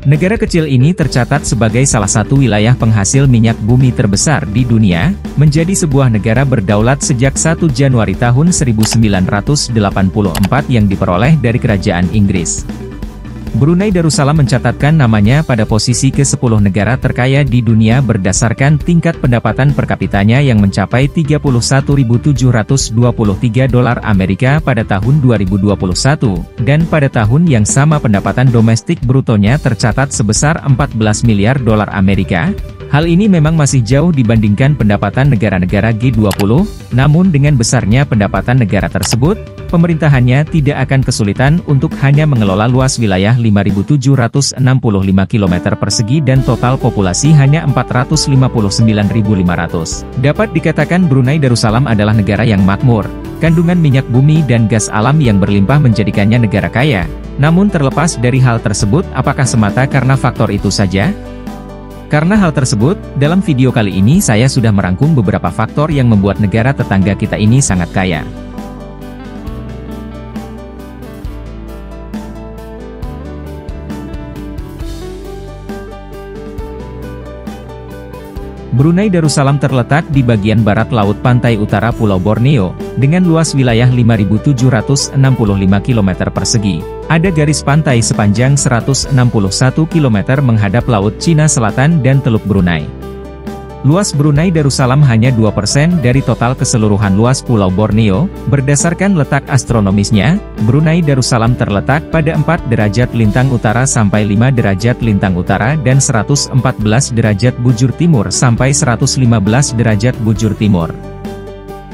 Negara kecil ini tercatat sebagai salah satu wilayah penghasil minyak bumi terbesar di dunia, menjadi sebuah negara berdaulat sejak 1 Januari tahun 1984 yang diperoleh dari Kerajaan Inggris. Brunei Darussalam mencatatkan namanya pada posisi ke-10 negara terkaya di dunia berdasarkan tingkat pendapatan per kapitanya yang mencapai 31.723 dolar Amerika pada tahun 2021, dan pada tahun yang sama pendapatan domestik brutonya tercatat sebesar 14 miliar dolar Amerika. Hal ini memang masih jauh dibandingkan pendapatan negara-negara G20, namun dengan besarnya pendapatan negara tersebut, pemerintahannya tidak akan kesulitan untuk hanya mengelola luas wilayah 5.765 km persegi dan total populasi hanya 459.500. Dapat dikatakan Brunei Darussalam adalah negara yang makmur. Kandungan minyak bumi dan gas alam yang berlimpah menjadikannya negara kaya. Namun terlepas dari hal tersebut, apakah semata karena faktor itu saja? Karena hal tersebut, dalam video kali ini saya sudah merangkum beberapa faktor yang membuat negara tetangga kita ini sangat kaya. Brunei Darussalam terletak di bagian barat laut pantai utara Pulau Borneo, dengan luas wilayah 5.765 km persegi. Ada garis pantai sepanjang 161 km menghadap Laut Cina Selatan dan Teluk Brunei. Luas Brunei Darussalam hanya 2% dari total keseluruhan luas Pulau Borneo. Berdasarkan letak astronomisnya, Brunei Darussalam terletak pada 4 derajat lintang utara sampai 5 derajat lintang utara dan 114 derajat bujur timur sampai 115 derajat bujur timur.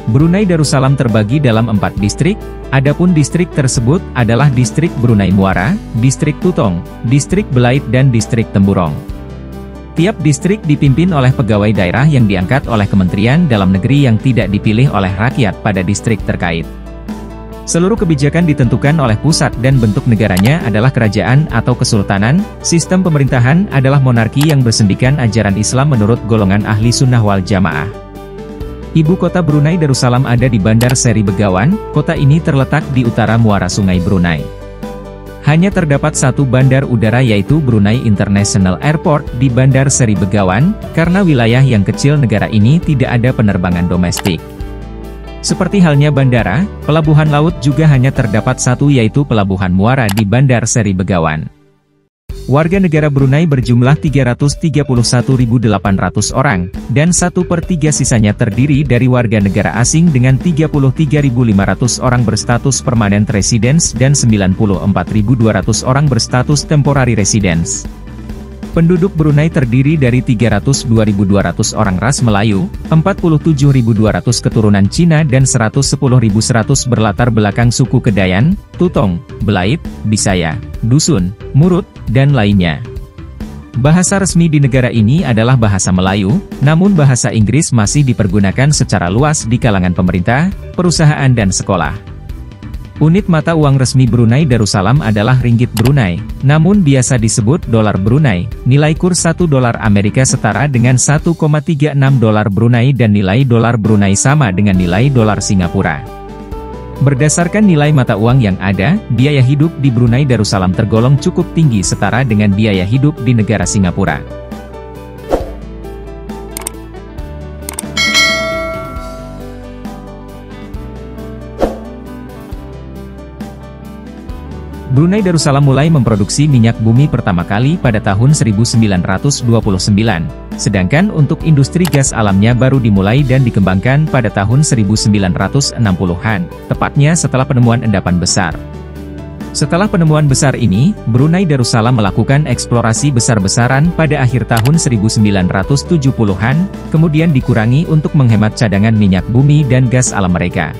Brunei Darussalam terbagi dalam 4 distrik, adapun distrik tersebut adalah Distrik Brunei Muara, Distrik Tutong, Distrik Belait dan Distrik Temburong. Tiap distrik dipimpin oleh pegawai daerah yang diangkat oleh Kementerian Dalam Negeri yang tidak dipilih oleh rakyat pada distrik terkait. Seluruh kebijakan ditentukan oleh pusat dan bentuk negaranya adalah kerajaan atau kesultanan. Sistem pemerintahan adalah monarki yang bersendikan ajaran Islam menurut golongan ahli sunnah wal jamaah. Ibu kota Brunei Darussalam ada di Bandar Seri Begawan. Kota ini terletak di utara muara Sungai Brunei. Hanya terdapat satu bandar udara yaitu Brunei International Airport di Bandar Seri Begawan, karena wilayah yang kecil negara ini tidak ada penerbangan domestik. Seperti halnya bandara, pelabuhan laut juga hanya terdapat satu yaitu Pelabuhan Muara di Bandar Seri Begawan. Warga negara Brunei berjumlah 331.800 orang, dan 1/3 sisanya terdiri dari warga negara asing dengan 33.500 orang berstatus permanent residence dan 94.200 orang berstatus temporary residence. Penduduk Brunei terdiri dari 302.200 orang ras Melayu, 47.200 keturunan Cina dan 110.100 berlatar belakang suku Kedayan, Tutong, Belait, Bisaya, Dusun, Murut, dan lainnya. Bahasa resmi di negara ini adalah bahasa Melayu, namun bahasa Inggris masih dipergunakan secara luas di kalangan pemerintah, perusahaan dan sekolah. Unit mata uang resmi Brunei Darussalam adalah ringgit Brunei, namun biasa disebut dolar Brunei. Nilai kurs 1 dolar Amerika setara dengan 1,36 dolar Brunei dan nilai dolar Brunei sama dengan nilai dolar Singapura. Berdasarkan nilai mata uang yang ada, biaya hidup di Brunei Darussalam tergolong cukup tinggi setara dengan biaya hidup di negara Singapura. Brunei Darussalam mulai memproduksi minyak bumi pertama kali pada tahun 1929, sedangkan untuk industri gas alamnya baru dimulai dan dikembangkan pada tahun 1960-an, tepatnya setelah penemuan endapan besar. Setelah penemuan besar ini, Brunei Darussalam melakukan eksplorasi besar-besaran pada akhir tahun 1970-an, kemudian dikurangi untuk menghemat cadangan minyak bumi dan gas alam mereka.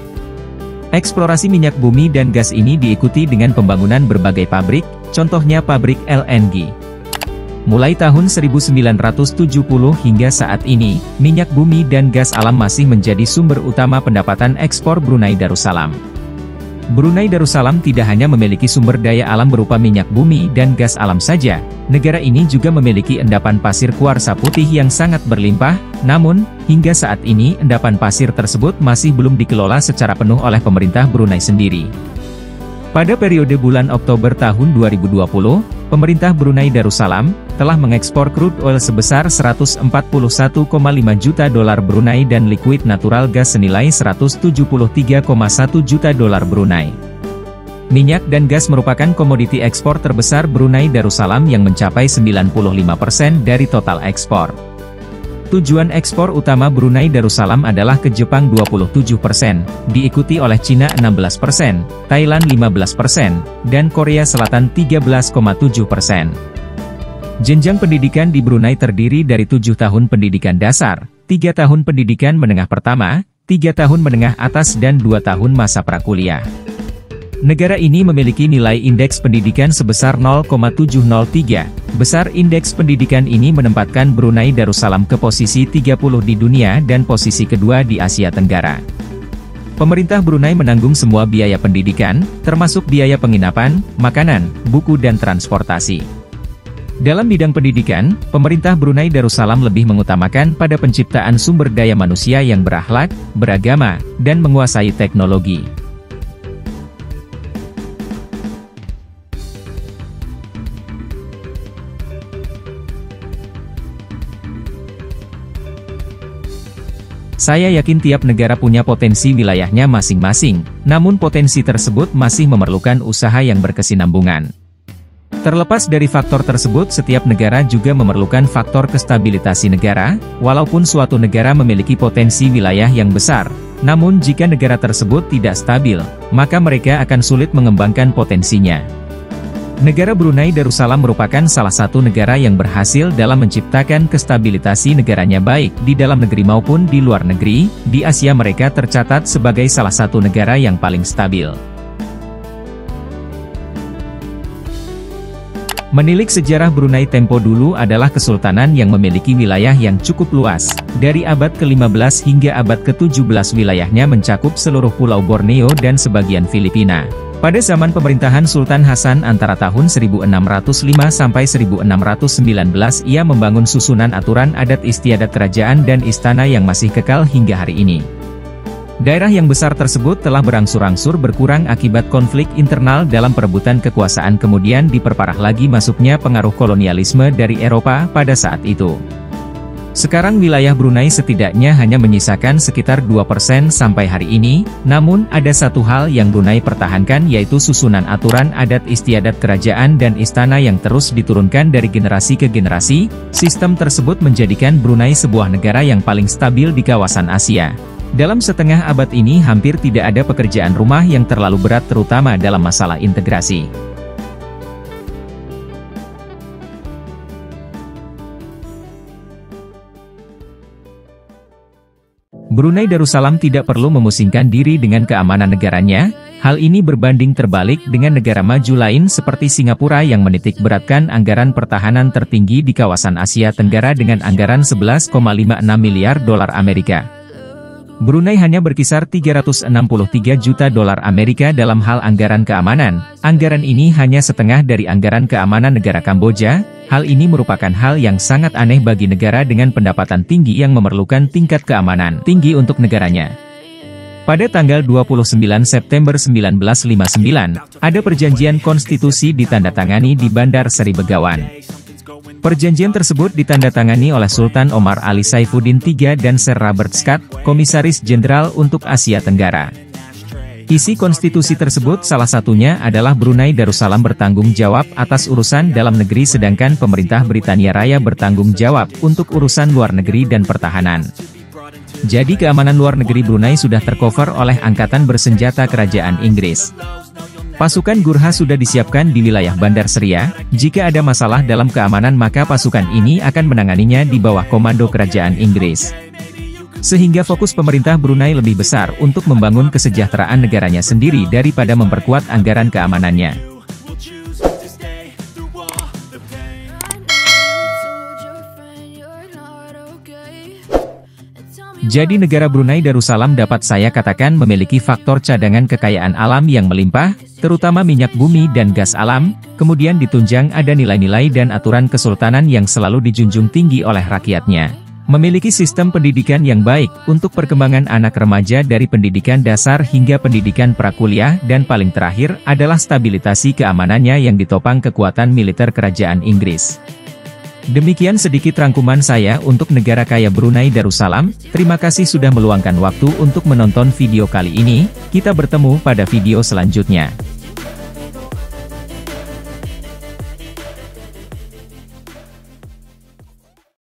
Eksplorasi minyak bumi dan gas ini diikuti dengan pembangunan berbagai pabrik, contohnya pabrik LNG. Mulai tahun 1970 hingga saat ini, minyak bumi dan gas alam masih menjadi sumber utama pendapatan ekspor Brunei Darussalam. Brunei Darussalam tidak hanya memiliki sumber daya alam berupa minyak bumi dan gas alam saja, negara ini juga memiliki endapan pasir kuarsa putih yang sangat berlimpah, namun, hingga saat ini endapan pasir tersebut masih belum dikelola secara penuh oleh pemerintah Brunei sendiri. Pada periode bulan Oktober tahun 2020, pemerintah Brunei Darussalam telah mengekspor crude oil sebesar 141,5 juta dolar Brunei dan liquid natural gas senilai 173,1 juta dolar Brunei. Minyak dan gas merupakan komoditi ekspor terbesar Brunei Darussalam yang mencapai 95% dari total ekspor. Tujuan ekspor utama Brunei Darussalam adalah ke Jepang 27%, diikuti oleh Cina 16%, Thailand 15%, dan Korea Selatan 13,7%. Jenjang pendidikan di Brunei terdiri dari 7 tahun pendidikan dasar, 3 tahun pendidikan menengah pertama, 3 tahun menengah atas dan 2 tahun masa prakuliah. Negara ini memiliki nilai indeks pendidikan sebesar 0,703. Besar indeks pendidikan ini menempatkan Brunei Darussalam ke posisi 30 di dunia dan posisi kedua di Asia Tenggara. Pemerintah Brunei menanggung semua biaya pendidikan, termasuk biaya penginapan, makanan, buku dan transportasi. Dalam bidang pendidikan, pemerintah Brunei Darussalam lebih mengutamakan pada penciptaan sumber daya manusia yang berakhlak, beragama, dan menguasai teknologi. Saya yakin tiap negara punya potensi wilayahnya masing-masing, namun potensi tersebut masih memerlukan usaha yang berkesinambungan. Terlepas dari faktor tersebut, setiap negara juga memerlukan faktor kestabilitasi negara. Walaupun suatu negara memiliki potensi wilayah yang besar, namun jika negara tersebut tidak stabil, maka mereka akan sulit mengembangkan potensinya. Negara Brunei Darussalam merupakan salah satu negara yang berhasil dalam menciptakan kestabilitasi negaranya baik di dalam negeri maupun di luar negeri. Di Asia mereka tercatat sebagai salah satu negara yang paling stabil. Menilik sejarah Brunei tempo dulu adalah kesultanan yang memiliki wilayah yang cukup luas. Dari abad ke-15 hingga abad ke-17 wilayahnya mencakup seluruh Pulau Borneo dan sebagian Filipina. Pada zaman pemerintahan Sultan Hasan antara tahun 1605 sampai 1619 ia membangun susunan aturan adat istiadat kerajaan dan istana yang masih kekal hingga hari ini. Daerah yang besar tersebut telah berangsur-angsur berkurang akibat konflik internal dalam perebutan kekuasaan, kemudian diperparah lagi masuknya pengaruh kolonialisme dari Eropa pada saat itu. Sekarang wilayah Brunei setidaknya hanya menyisakan sekitar 2% sampai hari ini, namun ada satu hal yang Brunei pertahankan yaitu susunan aturan adat istiadat kerajaan dan istana yang terus diturunkan dari generasi ke generasi. Sistem tersebut menjadikan Brunei sebuah negara yang paling stabil di kawasan Asia. Dalam setengah abad ini hampir tidak ada pekerjaan rumah yang terlalu berat terutama dalam masalah integrasi. Brunei Darussalam tidak perlu memusingkan diri dengan keamanan negaranya. Hal ini berbanding terbalik dengan negara maju lain seperti Singapura yang menitik beratkan anggaran pertahanan tertinggi di kawasan Asia Tenggara dengan anggaran 11,56 miliar dolar Amerika. Brunei hanya berkisar 363 juta dolar Amerika dalam hal anggaran keamanan. Anggaran ini hanya setengah dari anggaran keamanan negara Kamboja. Hal ini merupakan hal yang sangat aneh bagi negara dengan pendapatan tinggi yang memerlukan tingkat keamanan tinggi untuk negaranya. Pada tanggal 29 September 1959, ada perjanjian konstitusi ditandatangani di Bandar Seri Begawan. Perjanjian tersebut ditandatangani oleh Sultan Omar Ali Saifuddin III dan Sir Robert Scott, Komisaris Jenderal untuk Asia Tenggara. Isi konstitusi tersebut salah satunya adalah Brunei Darussalam bertanggung jawab atas urusan dalam negeri sedangkan pemerintah Britania Raya bertanggung jawab untuk urusan luar negeri dan pertahanan. Jadi keamanan luar negeri Brunei sudah tercover oleh Angkatan Bersenjata Kerajaan Inggris. Pasukan Gurkha sudah disiapkan di wilayah Bandar Seria. Jika ada masalah dalam keamanan maka pasukan ini akan menanganinya di bawah komando Kerajaan Inggris. Sehingga fokus pemerintah Brunei lebih besar untuk membangun kesejahteraan negaranya sendiri daripada memperkuat anggaran keamanannya. Jadi negara Brunei Darussalam dapat saya katakan memiliki faktor cadangan kekayaan alam yang melimpah, terutama minyak bumi dan gas alam, kemudian ditunjang ada nilai-nilai dan aturan kesultanan yang selalu dijunjung tinggi oleh rakyatnya. Memiliki sistem pendidikan yang baik untuk perkembangan anak remaja dari pendidikan dasar hingga pendidikan prakuliah dan paling terakhir adalah stabilitasi keamanannya yang ditopang kekuatan militer kerajaan Inggris. Demikian sedikit rangkuman saya untuk negara kaya Brunei Darussalam. Terima kasih sudah meluangkan waktu untuk menonton video kali ini. Kita bertemu pada video selanjutnya.